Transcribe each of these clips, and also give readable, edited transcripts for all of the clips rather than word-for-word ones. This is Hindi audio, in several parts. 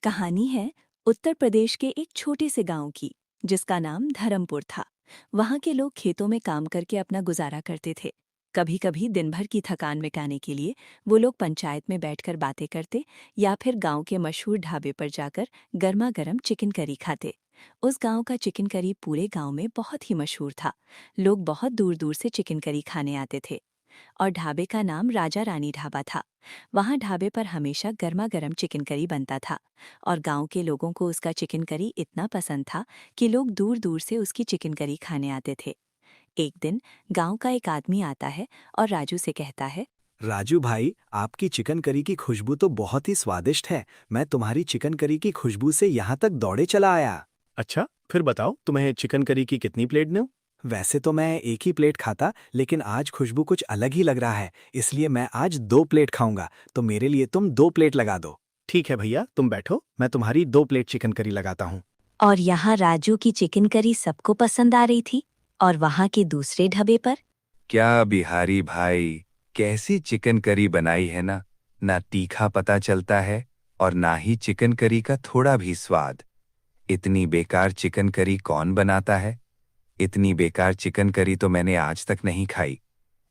कहानी है उत्तर प्रदेश के एक छोटे से गांव की, जिसका नाम धर्मपुर था। वहां के लोग खेतों में काम करके अपना गुजारा करते थे। कभी कभी दिन भर की थकान मिटाने के लिए वो लोग पंचायत में बैठकर बातें करते या फिर गांव के मशहूर ढाबे पर जाकर गर्मा गर्म चिकन करी खाते। उस गांव का चिकन करी पूरे गांव में बहुत ही मशहूर था। लोग बहुत दूर दूर से चिकन करी खाने आते थे। और ढाबे का नाम राजा रानी ढाबा था। वहां ढाबे पर हमेशा गर्मा गर्म चिकन करी बनता था। और गांव के लोगों को उसका चिकन करी इतना पसंद था कि लोग दूर दूर से उसकी चिकन करी खाने आते थे। एक दिन गांव का एक आदमी आता है और राजू से कहता है, राजू भाई, आपकी चिकन करी की खुशबू तो बहुत ही स्वादिष्ट है। मैं तुम्हारी चिकन करी की खुशबू से यहाँ तक दौड़े चला आया। अच्छा, फिर बताओ तुम्हें चिकन करी की कितनी प्लेट दूं? वैसे तो मैं एक ही प्लेट खाता, लेकिन आज खुशबू कुछ अलग ही लग रहा है, इसलिए मैं आज 2 प्लेट खाऊंगा। तो मेरे लिए तुम 2 प्लेट लगा दो। ठीक है भैया, तुम बैठो, मैं तुम्हारी 2 प्लेट चिकन करी लगाता हूँ। और यहाँ राजू की चिकन करी सबको पसंद आ रही थी। और वहाँ के दूसरे ढाबे पर क्या बिहारी भाई, कैसी चिकन करी बनाई है ना। ना तीखा पता चलता है और ना ही चिकन करी का थोड़ा भी स्वाद। इतनी बेकार चिकन करी कौन बनाता है। इतनी बेकार चिकन करी तो मैंने आज तक नहीं खाई।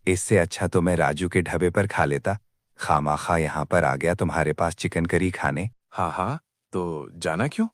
इससे अच्छा तो मैं राजू के ढाबे पर खा लेता। खामाखा यहाँ पर आ गया तुम्हारे पास चिकन करी खाने। हाँ हाँ, तो जाना क्यों?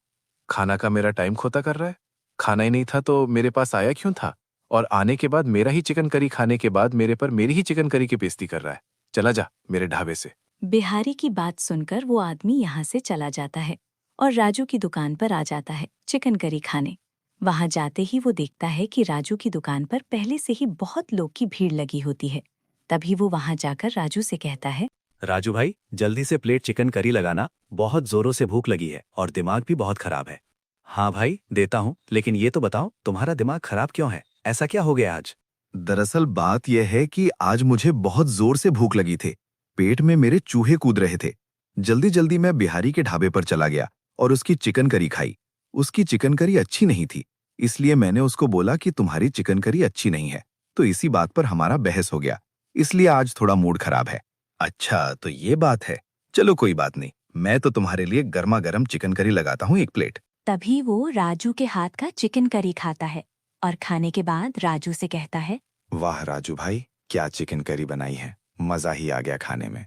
खाना का मेरा टाइम खोता कर रहा है। खाना ही नहीं था तो मेरे पास आया क्यों था? और आने के बाद मेरा ही चिकन करी खाने के बाद मेरे पर मेरी ही चिकन करी की बेइज्जती कर रहा है। चला जा मेरे ढाबे से। बिहारी की बात सुनकर वो आदमी यहाँ से चला जाता है और राजू की दुकान पर आ जाता है चिकन करी खाने। वहां जाते ही वो देखता है कि राजू की दुकान पर पहले से ही बहुत लोग की भीड़ लगी होती है। तभी वो वहां जाकर राजू से कहता है, राजू भाई, जल्दी से प्लेट चिकन करी लगाना, बहुत जोरों से भूख लगी है और दिमाग भी बहुत खराब है। हाँ भाई, देता हूँ, लेकिन ये तो बताओ तुम्हारा दिमाग खराब क्यों है? ऐसा क्या हो गया आज? दरअसल बात यह है कि आज मुझे बहुत जोर से भूख लगी थी। पेट में मेरे चूहे कूद रहे थे। जल्दी जल्दी मैं बिहारी के ढाबे पर चला गया और उसकी चिकन करी खाई। उसकी चिकन करी अच्छी नहीं थी, इसलिए मैंने उसको बोला कि तुम्हारी चिकन करी अच्छी नहीं है। तो इसी बात पर हमारा बहस हो गया, इसलिए आज थोड़ा मूड खराब है। अच्छा, तो ये बात है। चलो कोई बात नहीं, मैं तो तुम्हारे लिए गर्मा गर्म चिकन करी लगाता हूँ 1 प्लेट। तभी वो राजू के हाथ का चिकन करी खाता है और खाने के बाद राजू से कहता है, वाह राजू भाई, क्या चिकन करी बनाई है। मजा ही आ गया खाने में।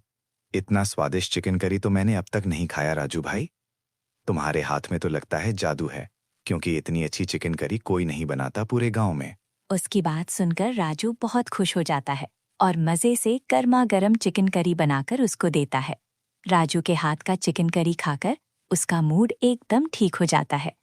इतना स्वादिष्ट चिकन करी तो मैंने अब तक नहीं खाया राजू भाई। तुम्हारे हाथ में तो लगता है जादू है, क्योंकि इतनी अच्छी चिकन करी कोई नहीं बनाता पूरे गांव में। उसकी बात सुनकर राजू बहुत खुश हो जाता है और मजे से गर्मा गर्म चिकन करी बनाकर उसको देता है। राजू के हाथ का चिकन करी खाकर उसका मूड एकदम ठीक हो जाता है।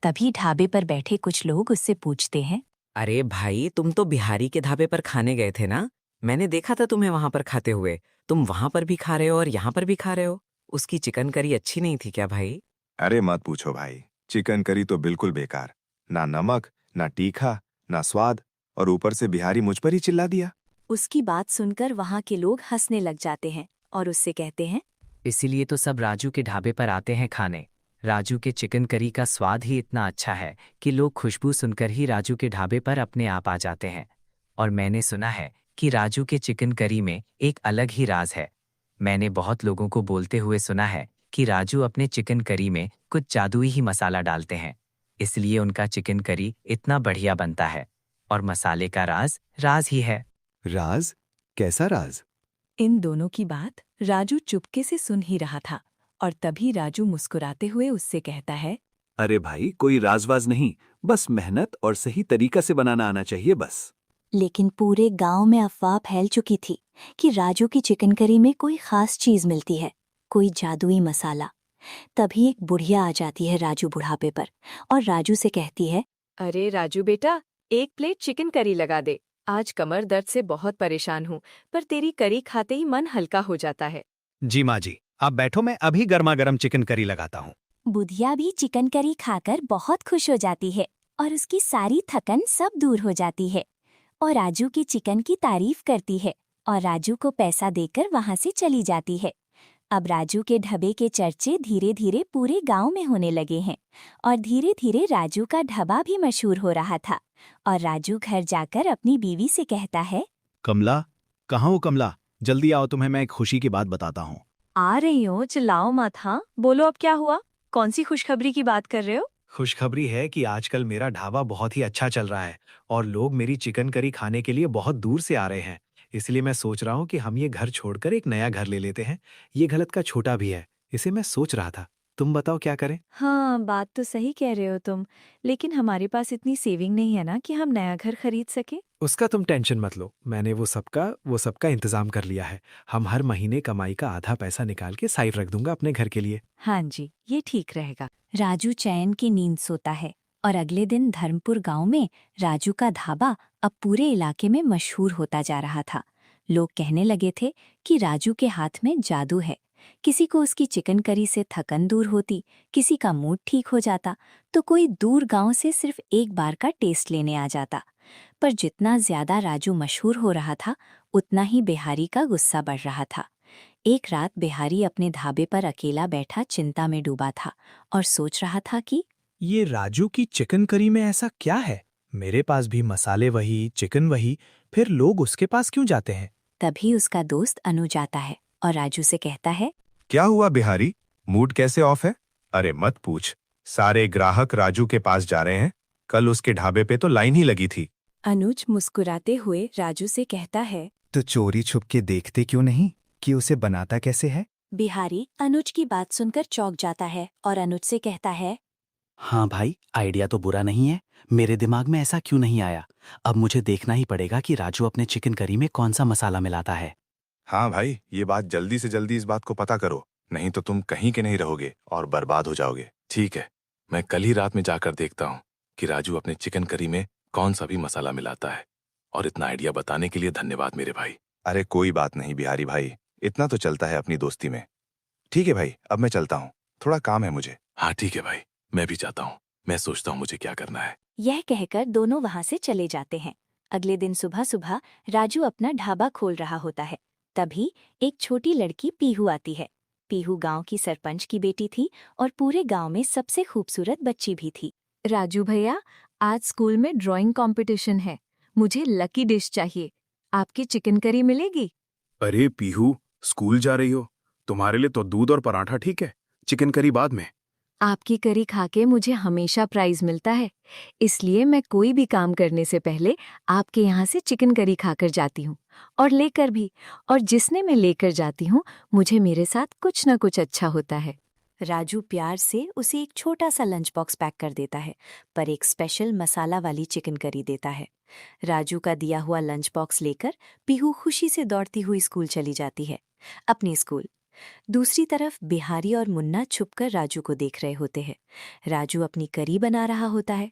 तभी ढाबे पर बैठे कुछ लोग उससे पूछते हैं, अरे भाई, तुम तो बिहारी के ढाबे पर खाने गए थे ना? मैंने देखा था तुम्हें वहां पर खाते हुए। तुम वहां पर भी खा रहे हो और यहाँ पर भी खा रहे हो। उसकी चिकन करी अच्छी नहीं थी क्या भाई? अरे मत पूछो भाई, चिकन करी तो बिल्कुल बेकार। ना नमक, ना तीखा, ना स्वाद, और ऊपर से बिहारी मुझ पर ही चिल्ला दिया। उसकी बात सुनकर वहां के लोग हंसने लग जाते हैं और उससे कहते हैं, इसीलिए तो सब राजू के ढाबे पर आते हैं खाने। राजू के चिकन करी का स्वाद ही इतना अच्छा है कि लोग खुशबू सुनकर ही राजू के ढाबे पर अपने आप आ जाते हैं। और मैंने सुना है कि राजू के चिकन करी में एक अलग ही राज है। मैंने बहुत लोगों को बोलते हुए सुना है कि राजू अपने चिकन करी में कुछ जादुई ही मसाला डालते हैं, इसलिए उनका चिकन करी इतना बढ़िया बनता है। और मसाले का राज राज ही है। राज? कैसा राज? इन दोनों की बात राजू चुपके से सुन ही रहा था और तभी राजू मुस्कुराते हुए उससे कहता है, अरे भाई, कोई राजवाज नहीं, बस मेहनत और सही तरीका से बनाना आना चाहिए बस। लेकिन पूरे गांव में अफवाह फैल चुकी थी कि राजू की चिकन करी में कोई खास चीज मिलती है, कोई जादुई मसाला। तभी एक बुढ़िया आ जाती है राजू बुढ़ापे पर और राजू से कहती है, अरे राजू बेटा, 1 प्लेट चिकन करी लगा दे। आज कमर दर्द से बहुत परेशान हूँ, पर तेरी करी खाते ही मन हल्का हो जाता है। जी माँ जी, आप बैठो, मैं अभी गर्मा गर्म चिकन करी लगाता हूँ। बुधिया भी चिकन करी खाकर बहुत खुश हो जाती है और उसकी सारी थकन सब दूर हो जाती है और राजू की चिकन की तारीफ करती है और राजू को पैसा देकर वहां से चली जाती है। अब राजू के ढाबे के चर्चे धीरे धीरे पूरे गांव में होने लगे हैं और धीरे धीरे राजू का ढाबा भी मशहूर हो रहा था। और राजू घर जाकर अपनी बीवी से कहता है, कमला, कहाँ हो कमला? जल्दी आओ, तुम्हें मैं एक खुशी की बात बताता हूँ। आ रही हूँ, चिल्लाओ मत। हाँ बोलो, अब क्या हुआ? कौन सी खुशखबरी की बात कर रहे हो? खुशखबरी है कि आजकल मेरा ढाबा बहुत ही अच्छा चल रहा है और लोग मेरी चिकन करी खाने के लिए बहुत दूर से आ रहे हैं। इसलिए मैं सोच रहा हूँ कि हम ये घर छोड़कर एक नया घर ले लेते हैं। ये गलत का छोटा भी है। इसे मैं सोच रहा था। तुम बताओ क्या करें? हाँ, बात तो सही कह रहे हो तुम। लेकिन हमारे पास इतनी सेविंग नहीं है ना कि हम नया घर खरीद सके। उसका तुम टेंशन मत लो। मैंने वो सबका इंतजाम कर लिया है। हम हर महीने कमाई का आधा पैसा निकाल के साइड रख दूंगा अपने घर के लिए। हाँ जी, ये ठीक रहेगा। राजू चैन की नींद सोता है और अगले दिन धर्मपुर गांव में राजू का ढाबा अब पूरे इलाके में मशहूर होता जा रहा था। लोग कहने लगे थे कि राजू के हाथ में जादू है। किसी को उसकी चिकन करी से थकन दूर होती, किसी का मूड ठीक हो जाता, तो कोई दूर गांव से सिर्फ एक बार का टेस्ट लेने आ जाता। पर जितना ज्यादा राजू मशहूर हो रहा था, उतना ही बिहारी का गुस्सा बढ़ रहा था। एक रात बिहारी अपने ढाबे पर अकेला बैठा चिंता में डूबा था और सोच रहा था कि ये राजू की चिकन करी में ऐसा क्या है? मेरे पास भी मसाले वही, चिकन वही, फिर लोग उसके पास क्यों जाते हैं? तभी उसका दोस्त अनुज आता है और राजू से कहता है, क्या हुआ बिहारी, मूड कैसे ऑफ है? अरे मत पूछ, सारे ग्राहक राजू के पास जा रहे हैं। कल उसके ढाबे पे तो लाइन ही लगी थी। अनुज मुस्कुराते हुए राजू से कहता है। तो चोरी छुप के देखते क्यों नहीं कि उसे बनाता कैसे है? बिहारी अनुज की बात सुनकर चौंक जाता है और अनुज से कहता है, हाँ भाई, आइडिया तो बुरा नहीं है। मेरे दिमाग में ऐसा क्यों नहीं आया? अब मुझे देखना ही पड़ेगा कि राजू अपने चिकन करी में कौन सा मसाला मिलाता है। हाँ भाई, ये बात जल्दी से जल्दी इस बात को पता करो, नहीं तो तुम कहीं के नहीं रहोगे और बर्बाद हो जाओगे। ठीक है, मैं कल ही रात में जाकर देखता हूँ कि राजू अपने चिकन करी में कौन सा भी मसाला मिलाता है। और इतना आइडिया बताने के लिए धन्यवाद मेरे भाई। अरे कोई बात नहीं बिहारी भाई, इतना तो चलता है अपनी दोस्ती में। ठीक है भाई, अब मैं चलता हूँ, थोड़ा काम है मुझे। हाँ ठीक है भाई, मैं भी जाता हूँ। मैं सोचता हूँ मुझे क्या करना है। यह कहकर दोनों वहां से चले जाते हैं। अगले दिन सुबह सुबह राजू अपना ढाबा खोल रहा होता है। तभी एक छोटी लड़की पीहू आती है। पीहू गांव की सरपंच की बेटी थी और पूरे गांव में सबसे खूबसूरत बच्ची भी थी। राजू भैया, आज स्कूल में ड्राइंग कंपटीशन है। मुझे लकी डिश चाहिए। आपकी चिकन करी मिलेगी? अरे पीहू, स्कूल जा रही हो? तुम्हारे लिए तो दूध और पराठा ठीक है, चिकन करी बाद में। आपकी करी खाके मुझे हमेशा प्राइज मिलता है, इसलिए मैं कोई भी काम करने से पहले आपके यहाँ से चिकन करी खाकर जाती हूँ और लेकर भी। और जिसने मैं लेकर जाती हूँ, मुझे मेरे साथ कुछ न कुछ अच्छा होता है। राजू प्यार से उसे एक छोटा सा लंच बॉक्स पैक कर देता है, पर एक स्पेशल मसाला वाली चिकन करी देता है। राजू का दिया हुआ लंच बॉक्स लेकर पीहू खुशी से दौड़ती हुई स्कूल चली जाती है, अपनी स्कूल। दूसरी तरफ बिहारी और मुन्ना छुपकर राजू को देख रहे होते हैं। राजू अपनी करी बना रहा होता है।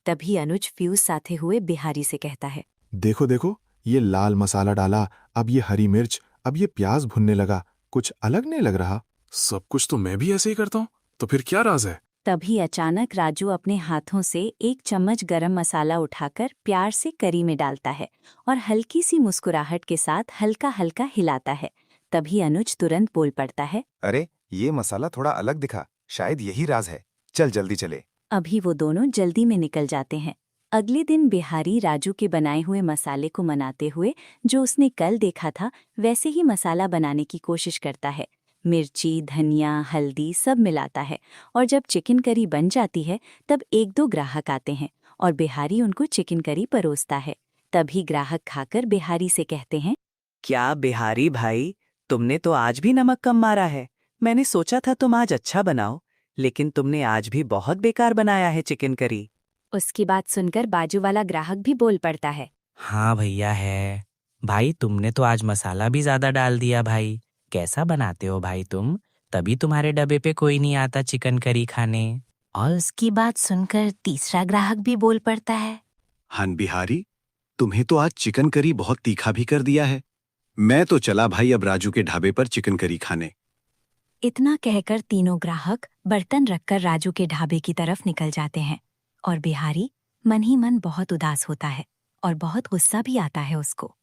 तभी अनुज फ्यूज साथे हुए बिहारी से कहता है, देखो देखो, ये लाल मसाला डाला, अब ये हरी मिर्च, अब ये प्याज भुनने लगा। कुछ अलग नहीं लग रहा? सब कुछ तो मैं भी ऐसे ही करता हूँ, तो फिर क्या राज है? तभी अचानक राजू अपने हाथों से एक चम्मच गरम मसाला उठाकर प्यार से करी में डालता है और हल्की सी मुस्कुराहट के साथ हल्का हल्का हिलाता है। तभी अनुज तुरंत बोल पड़ता है, अरे ये मसाला थोड़ा अलग दिखा, शायद यही राज है। चल जल्दी चले। अभी वो दोनों जल्दी में निकल जाते हैं। अगले दिन बिहारी राजू के बनाए हुए मसाले को मनाते हुए जो उसने कल देखा था वैसे ही मसाला बनाने की कोशिश करता है। मिर्ची, धनिया, हल्दी सब मिलाता है और जब चिकन करी बन जाती है तब एक दो ग्राहक आते हैं और बिहारी उनको चिकन करी परोसता है। तभी ग्राहक खाकर बिहारी से कहते हैं, क्या बिहारी भाई, तुमने तो आज भी नमक कम मारा है। मैंने सोचा था तुम आज अच्छा बनाओ, लेकिन तुमने आज भी बहुत बेकार बनाया है चिकन करी। उसकी बात सुनकर बाजू वाला ग्राहक भी बोल पड़ता है, हाँ भैया है। भाई तुमने तो आज मसाला भी ज्यादा डाल दिया भाई। कैसा बनाते हो भाई तुम? तभी तुम्हारे डब्बे पे कोई नहीं आता चिकन करी खाने। और उसकी बात सुनकर तीसरा ग्राहक भी बोल पड़ता है, हाँ बिहारी, तुम्हें तो आज चिकन करी बहुत तीखा भी कर दिया है। मैं तो चला भाई अब राजू के ढाबे पर चिकन करी खाने। इतना कहकर तीनों ग्राहक बर्तन रखकर राजू के ढाबे की तरफ निकल जाते हैं और बिहारी मन ही मन बहुत उदास होता है और बहुत गुस्सा भी आता है उसको।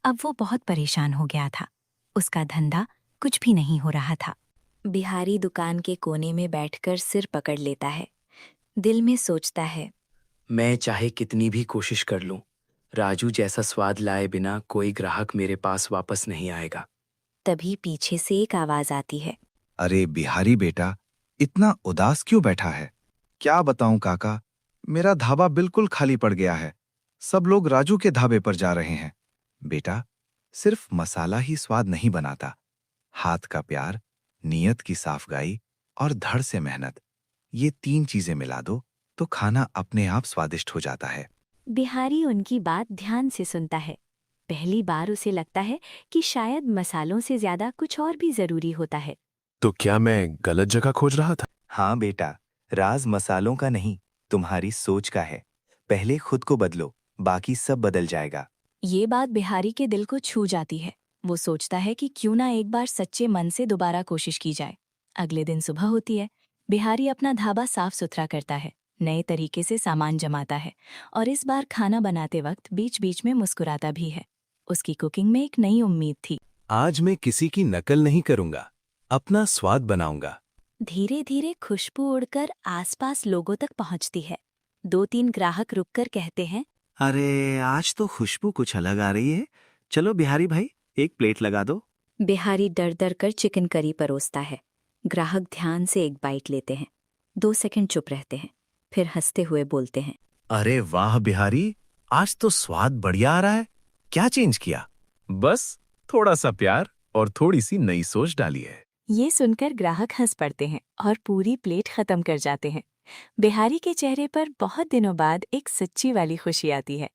अब वो बहुत परेशान हो गया था। उसका धंधा कुछ भी नहीं हो रहा था। बिहारी दुकान के कोने में बैठकर सिर पकड़ लेता है। दिल में सोचता है, मैं चाहे कितनी भी कोशिश कर लूं, राजू जैसा स्वाद लाए बिना कोई ग्राहक मेरे पास वापस नहीं आएगा। तभी पीछे से एक आवाज आती है, अरे बिहारी बेटा, इतना उदास क्यों बैठा है? क्या बताऊं काका, मेरा ढाबा बिल्कुल खाली पड़ गया है। सब लोग राजू के ढाबे पर जा रहे हैं। बेटा, सिर्फ मसाला ही स्वाद नहीं बनाता। हाथ का प्यार, नीयत की साफगाई और धड़ से मेहनत, ये 3 चीजें मिला दो तो खाना अपने आप स्वादिष्ट हो जाता है। बिहारी उनकी बात ध्यान से सुनता है। पहली बार उसे लगता है कि शायद मसालों से ज्यादा कुछ और भी जरूरी होता है। तो क्या मैं गलत जगह खोज रहा था? हाँ बेटा, राज मसालों का नहीं, तुम्हारी सोच का है। पहले खुद को बदलो, बाकी सब बदल जाएगा। ये बात बिहारी के दिल को छू जाती है। वो सोचता है कि क्यों ना एक बार सच्चे मन से दोबारा कोशिश की जाए। अगले दिन सुबह होती है। बिहारी अपना ढाबा साफ सुथरा करता है, नए तरीके से सामान जमाता है और इस बार खाना बनाते वक्त बीच बीच में मुस्कुराता भी है। उसकी कुकिंग में एक नई उम्मीद थी। आज मैं किसी की नकल नहीं करूंगा, अपना स्वाद बनाऊंगा। धीरे धीरे खुशबू उड़कर आसपास लोगों तक पहुंचती है। 2-3 ग्राहक रुककर कहते हैं, अरे आज तो खुशबू कुछ अलग आ रही है। चलो बिहारी भाई, एक प्लेट लगा दो। बिहारी डर डर कर चिकन करी परोसता है। ग्राहक ध्यान से एक बाइट लेते हैं, 2 सेकंड चुप रहते हैं, फिर हंसते हुए बोलते हैं, अरे वाह बिहारी, आज तो स्वाद बढ़िया आ रहा है। क्या चेंज किया? बस थोड़ा सा प्यार और थोड़ी सी नई सोच डाली है। ये सुनकर ग्राहक हंस पड़ते हैं और पूरी प्लेट खत्म कर जाते हैं। बिहारी के चेहरे पर बहुत दिनों बाद एक सच्ची वाली खुशी आती है।